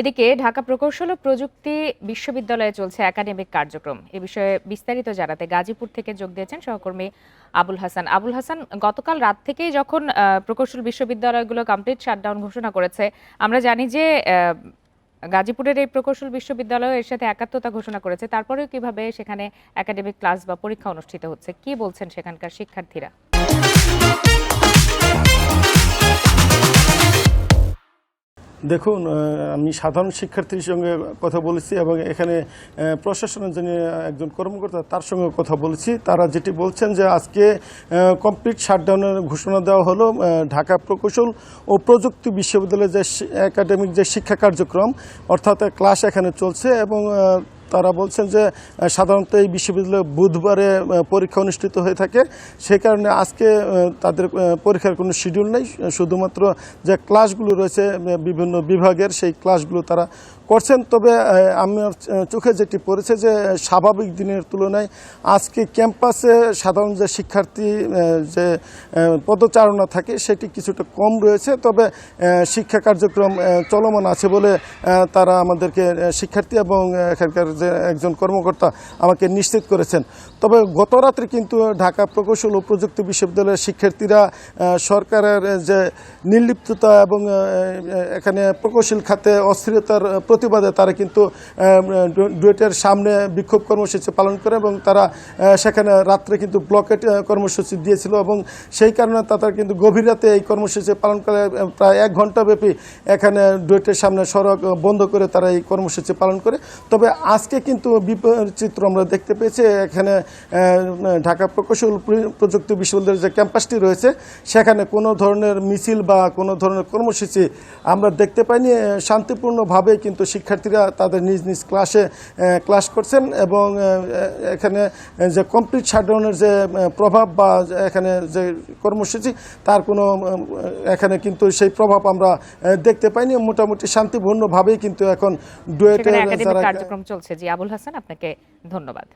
এদিকে ঢাকা প্রকৌশল ও প্রযুক্তি বিশ্ববিদ্যালয়ে চলছে একাডেমিক কার্যক্রম। এ বিষয়ে বিস্তারিত জানাতে গাজীপুর থেকে যোগ দিয়েছেন সহকর্মী আবুল হাসান। আবুল হাসান, গতকাল রাত থেকেই যখন প্রকৌশল বিশ্ববিদ্যালয়গুলো কমপ্লিট শাটডাউন ঘোষণা করেছে, আমরা জানি যে গাজীপুরের এই প্রকৌশল বিশ্ববিদ্যালয় এর সাথে একাত্মতা ঘোষণা করেছে, তারপরেও কিভাবে সেখানে একাডেমিক ক্লাস বা পরীক্ষা অনুষ্ঠিত হচ্ছে, কি বলছেন সেখানকার শিক্ষার্থীরা? দেখুন, আমি সাধারণ শিক্ষার্থীর সঙ্গে কথা বলেছি এবং এখানে প্রশাসনের যিনি একজন কর্মকর্তা তার সঙ্গে কথা বলেছি। তারা যেটি বলছেন যে আজকে কমপ্লিট শাটডাউনের ঘোষণা দেওয়া হলো ঢাকা প্রকৌশল ও প্রযুক্তি বিশ্ববিদ্যালয়ের যে একাডেমিক যে শিক্ষা কার্যক্রম, অর্থাৎ ক্লাস এখানে চলছে এবং তারা বলছেন যে সাধারণত এই বিশ্ববিদ্যালয়ে বুধবারে পরীক্ষা অনুষ্ঠিত হয়ে থাকে, সেই কারণে আজকে তাদের পরীক্ষার কোনো শিডিউল নেই। শুধুমাত্র যে ক্লাসগুলো রয়েছে বিভিন্ন বিভাগের সেই ক্লাসগুলো তারা করছেন। তবে আমার চোখে যেটি পড়েছে যে স্বাভাবিক দিনের তুলনায় আজকে ক্যাম্পাসে সাধারণ যে শিক্ষার্থী যে পদচারণা থাকে সেটি কিছুটা কম রয়েছে। তবে শিক্ষা কার্যক্রম চলমান আছে বলে তারা আমাদেরকে শিক্ষার্থী এবং এখানকার যে একজন কর্মকর্তা আমাকে নিশ্চিত করেছেন। তবে গত রাত্রে কিন্তু ঢাকা প্রকৌশল ও প্রযুক্তি বিশ্ববিদ্যালয়ের শিক্ষার্থীরা সরকারের যে নির্লিপ্ততা এবং এখানে প্রকৌশল খাতে অস্থিরতার প্রতিবাদে তারা কিন্তু ডুয়েটের সামনে বিক্ষোভ কর্মসূচি পালন করে এবং তারা সেখানে রাত্রে কিন্তু ব্লকেট কর্মসূচি দিয়েছিল এবং সেই কারণে তারা কিন্তু গভীর রাতে এই কর্মসূচি পালন করে প্রায় 1 ঘন্টা ব্যাপী এখানে ডুয়েটের সামনে সড়ক বন্ধ করে তারা এই কর্মসূচি পালন করে। তবে আজকে কিন্তু বিচিত্র আমরা দেখতে পেয়েছি, এখানে ঢাকা প্রকৌশল প্রযুক্তি বিশ্ববিদ্যালয়ের যে ক্যাম্পাসটি রয়েছে সেখানে কোনো ধরনের মিছিল বা কোনো ধরনের কর্মসূচি আমরা দেখতে পাইনি। শান্তিপূর্ণভাবে কিন্তু শিক্ষার্থীরা তাদের নিজ নিজ ক্লাস করছেন এবং এখানে যে কমপ্লিট শাটডাউনের যে প্রভাব বা এখানে যে কর্মসূচি তার কোনো এখানে কিন্তু সেই প্রভাব আমরা দেখতে পাইনি। মোটামুটি শান্তিপূর্ণভাবেই কিন্তু এখন ডুয়েটের কার্যক্রম চলছে। জি, আবুল হাসান, আপনাকে ধন্যবাদ।